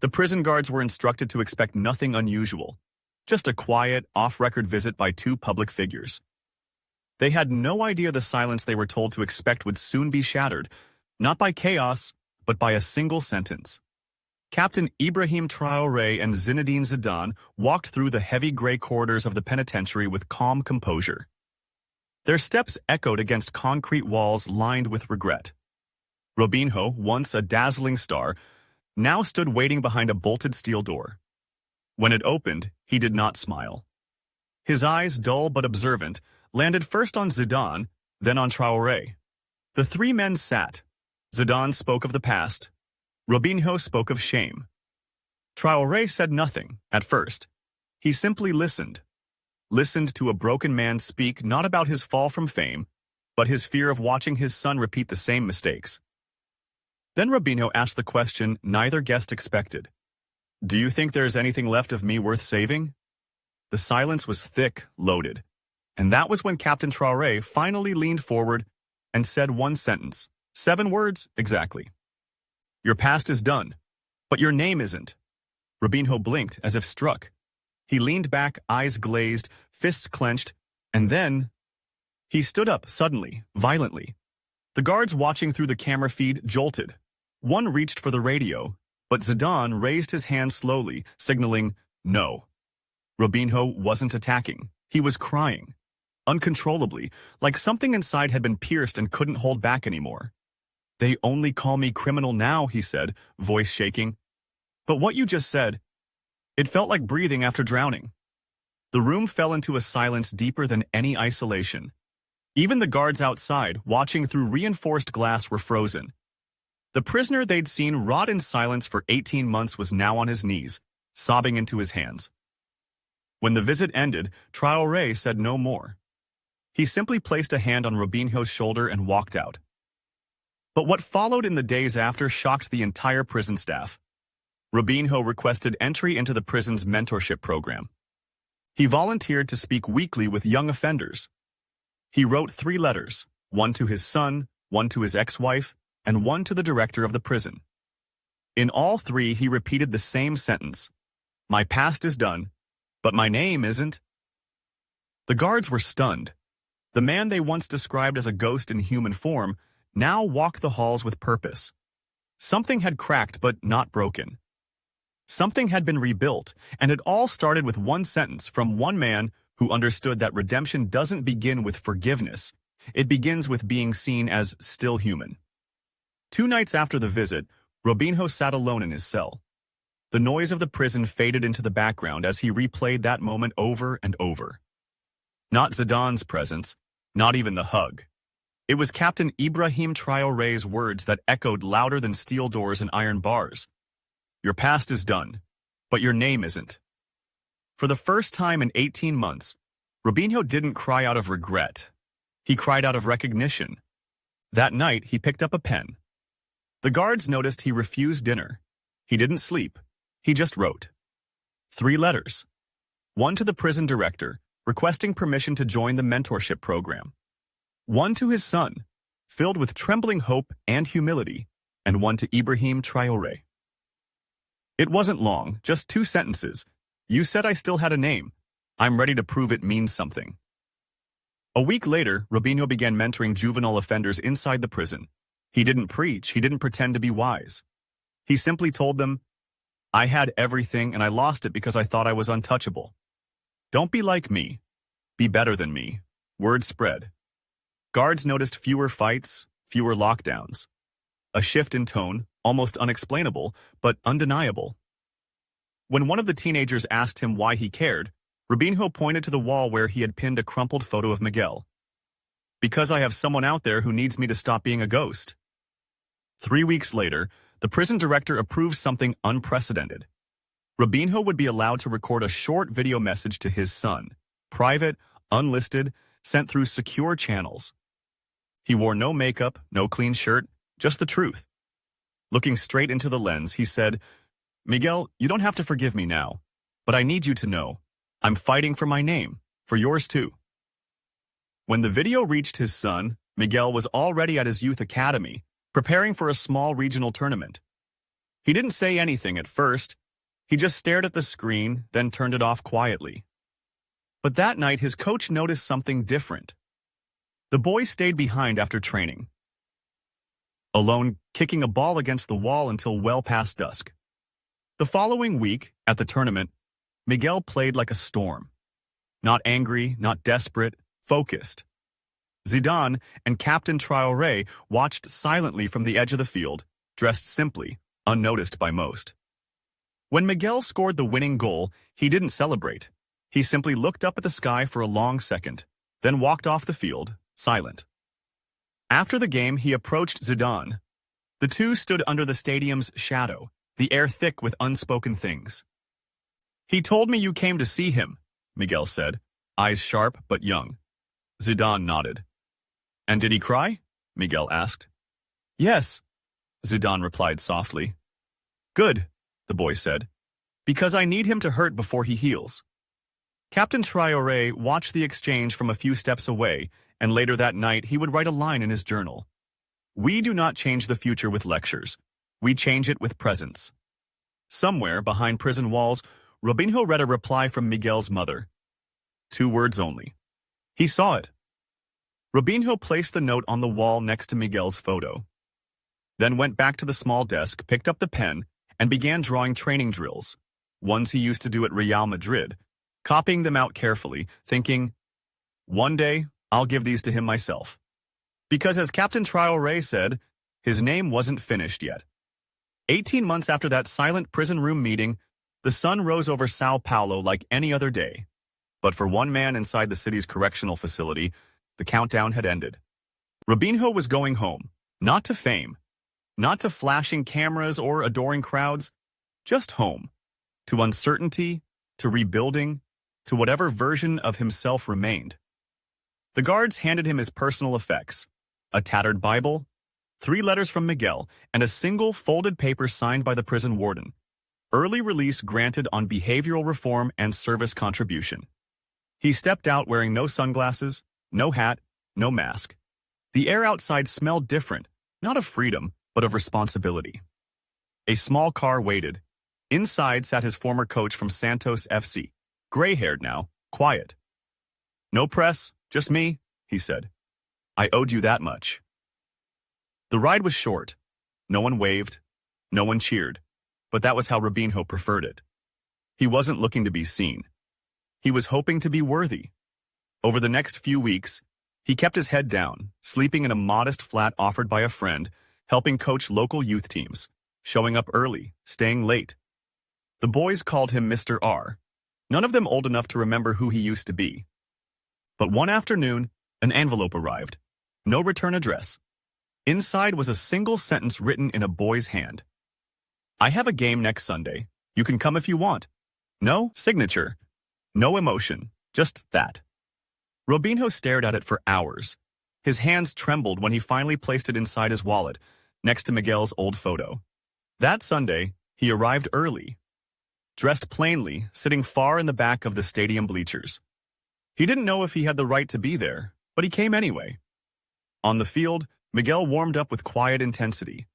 The prison guards were instructed to expect nothing unusual, just a quiet, off-record visit by two public figures. They had no idea the silence they were told to expect would soon be shattered, not by chaos, but by a single sentence. Captain Ibrahim Traoré and Zinedine Zidane walked through the heavy gray corridors of the penitentiary with calm composure. Their steps echoed against concrete walls lined with regret. Robinho, once a dazzling star, now stood waiting behind a bolted steel door. When it opened, he did not smile. His eyes, dull but observant, landed first on Zidane, then on Traoré. The three men sat. Zidane spoke of the past. Robinho spoke of shame. Traoré said nothing, at first. He simply listened. Listened to a broken man speak not about his fall from fame, but his fear of watching his son repeat the same mistakes. Then Robinho asked the question neither guest expected. "Do you think there is anything left of me worth saving?" The silence was thick, loaded. And that was when Captain Traoré finally leaned forward and said one sentence, 7 words exactly. "Your past is done, but your name isn't." Robinho blinked as if struck. He leaned back, eyes glazed, fists clenched, and then he stood up suddenly, violently. The guards watching through the camera feed jolted. One reached for the radio, but Zidane raised his hand slowly, signaling no. Robinho wasn't attacking. He was crying, uncontrollably, like something inside had been pierced and couldn't hold back anymore. "They only call me criminal now," he said, voice shaking. "But what you just said, it felt like breathing after drowning." The room fell into a silence deeper than any isolation. Even the guards outside, watching through reinforced glass, were frozen. The prisoner they'd seen rot in silence for 18 months was now on his knees, sobbing into his hands. When the visit ended, Traoré said no more. He simply placed a hand on Robinho's shoulder and walked out. But what followed in the days after shocked the entire prison staff. Robinho requested entry into the prison's mentorship program. He volunteered to speak weekly with young offenders. He wrote 3 letters, one to his son, one to his ex-wife, and one to the director of the prison. In all 3, he repeated the same sentence: "My past is done, but my name isn't." The guards were stunned. The man they once described as a ghost in human form now walked the halls with purpose. Something had cracked but not broken. Something had been rebuilt, and it all started with one sentence from one man who understood that redemption doesn't begin with forgiveness. It begins with being seen as still human. 2 nights after the visit, Robinho sat alone in his cell. The noise of the prison faded into the background as he replayed that moment over and over. Not Zidane's presence, not even the hug. It was Captain Ibrahim Traoré's words that echoed louder than steel doors and iron bars. "Your past is done, but your name isn't." For the first time in 18 months, Robinho didn't cry out of regret. He cried out of recognition. That night, he picked up a pen. The guards noticed he refused dinner. He didn't sleep. He just wrote 3 letters. One to the prison director, requesting permission to join the mentorship program. One to his son, filled with trembling hope and humility, and one to Ibrahim Traoré. It wasn't long, just 2 sentences. "You said I still had a name. I'm ready to prove it means something." A week later, Robinho began mentoring juvenile offenders inside the prison. He didn't preach, he didn't pretend to be wise. He simply told them, "I had everything and I lost it because I thought I was untouchable. Don't be like me. Be better than me." Word spread. Guards noticed fewer fights, fewer lockdowns. A shift in tone, almost unexplainable, but undeniable. When one of the teenagers asked him why he cared, Robinho pointed to the wall where he had pinned a crumpled photo of Miguel. "Because I have someone out there who needs me to stop being a ghost." 3 weeks later, the prison director approved something unprecedented. Robinho would be allowed to record a short video message to his son, private, unlisted, sent through secure channels. He wore no makeup, no clean shirt, just the truth. Looking straight into the lens, he said, "Miguel, you don't have to forgive me now, but I need you to know, I'm fighting for my name, for yours too." When the video reached his son, Miguel was already at his youth academy, preparing for a small regional tournament. He didn't say anything at first. He just stared at the screen, then turned it off quietly. But that night, his coach noticed something different. The boy stayed behind after training, alone, kicking a ball against the wall until well past dusk. The following week, at the tournament, Miguel played like a storm. Not angry, not desperate, focused. Zidane and Captain Traoré watched silently from the edge of the field, dressed simply, unnoticed by most. When Miguel scored the winning goal, he didn't celebrate. He simply looked up at the sky for a long second, then walked off the field, silent. After the game, he approached Zidane. The two stood under the stadium's shadow, the air thick with unspoken things. "He told me you came to see him," Miguel said, eyes sharp but young. Zidane nodded. "And did he cry?" Miguel asked. "Yes," Zidane replied softly. "Good," the boy said, "because I need him to hurt before he heals." Captain Traoré watched the exchange from a few steps away, and later that night he would write a line in his journal. "We do not change the future with lectures. We change it with presence." Somewhere behind prison walls, Robinho read a reply from Miguel's mother. 2 words only. He saw it. Robinho placed the note on the wall next to Miguel's photo, then went back to the small desk, picked up the pen, and began drawing training drills, ones he used to do at Real Madrid, copying them out carefully, thinking, "One day, I'll give these to him myself." Because as Captain Traoré said, his name wasn't finished yet. 18 months after that silent prison room meeting, the sun rose over Sao Paulo like any other day. But for one man inside the city's correctional facility, the countdown had ended. Robinho was going home, not to fame, not to flashing cameras or adoring crowds, just home, to uncertainty, to rebuilding, to whatever version of himself remained. The guards handed him his personal effects, a tattered Bible, 3 letters from Miguel, and a single folded paper signed by the prison warden. Early release granted on behavioral reform and service contribution. He stepped out wearing no sunglasses, no hat, no mask. The air outside smelled different, not of freedom, but of responsibility. A small car waited. Inside sat his former coach from Santos FC, gray-haired now, quiet. "No press, just me," he said. "I owed you that much." The ride was short. No one waved, no one cheered, but that was how Robinho preferred it. He wasn't looking to be seen. He was hoping to be worthy. Over the next few weeks, he kept his head down, sleeping in a modest flat offered by a friend, helping coach local youth teams, showing up early, staying late. The boys called him Mr. R, none of them old enough to remember who he used to be. But one afternoon, an envelope arrived. No return address. Inside was a single sentence written in a boy's hand. "I have a game next Sunday. You can come if you want." No signature. No emotion. Just that. Robinho stared at it for hours. His hands trembled when he finally placed it inside his wallet, next to Miguel's old photo. That Sunday, he arrived early, dressed plainly, sitting far in the back of the stadium bleachers. He didn't know if he had the right to be there, but he came anyway. On the field, Miguel warmed up with quiet intensity.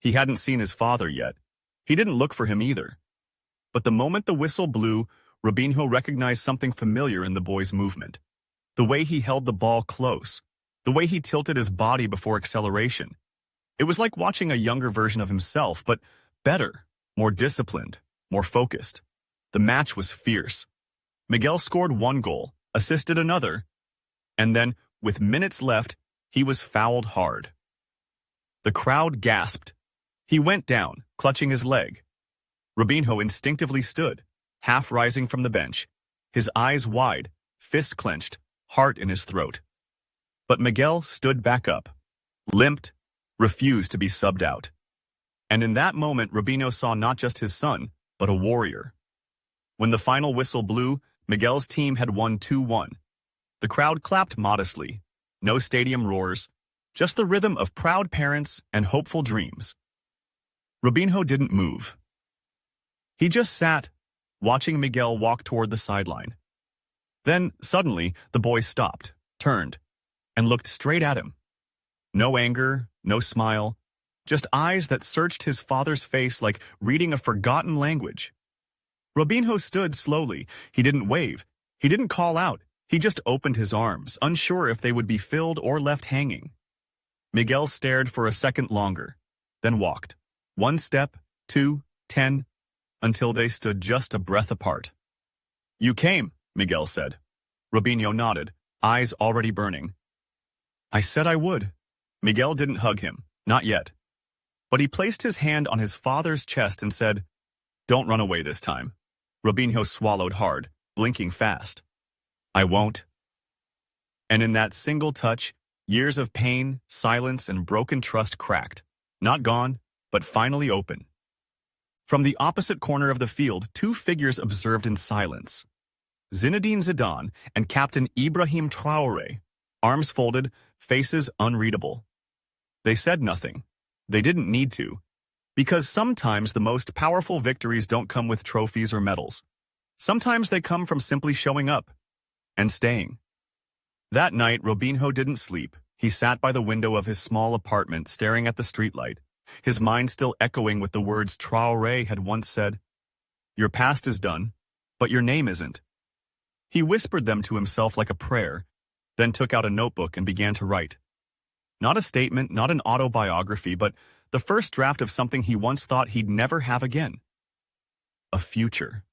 He hadn't seen his father yet. He didn't look for him either. But the moment the whistle blew, Robinho recognized something familiar in the boy's movement. The way he held the ball close, the way he tilted his body before acceleration. It was like watching a younger version of himself, but better, more disciplined, more focused. The match was fierce. Miguel scored 1 goal, assisted another, and then, with minutes left, he was fouled hard. The crowd gasped. He went down, clutching his leg. Robinho instinctively stood, half rising from the bench, his eyes wide, fists clenched, heart in his throat. But Miguel stood back up, limped, refused to be subbed out. And in that moment, Robinho saw not just his son, but a warrior. When the final whistle blew, Miguel's team had won 2-1. The crowd clapped modestly. No stadium roars, just the rhythm of proud parents and hopeful dreams. Robinho didn't move. He just sat, watching Miguel walk toward the sideline. Then, suddenly, the boy stopped, turned, and looked straight at him. No anger, no smile, just eyes that searched his father's face like reading a forgotten language. Robinho stood slowly. He didn't wave. He didn't call out. He just opened his arms, unsure if they would be filled or left hanging. Miguel stared for a second longer, then walked. 1 step, 2, 10, until they stood just a breath apart. "You came," Miguel said. Robinho nodded, eyes already burning. "I said I would." Miguel didn't hug him, not yet. But he placed his hand on his father's chest and said, "Don't run away this time." Robinho swallowed hard, blinking fast. "I won't." And in that single touch, years of pain, silence, and broken trust cracked. Not gone, but finally open. From the opposite corner of the field, 2 figures observed in silence. Zinedine Zidane and Captain Ibrahim Traoré, arms folded, faces unreadable. They said nothing. They didn't need to, because sometimes the most powerful victories don't come with trophies or medals. Sometimes they come from simply showing up and staying. That night, Robinho didn't sleep. He sat by the window of his small apartment, staring at the streetlight, his mind still echoing with the words Traoré had once said, "Your past is done, but your name isn't." He whispered them to himself like a prayer, then took out a notebook and began to write. Not a statement, not an autobiography, but the first draft of something he once thought he'd never have again. A future.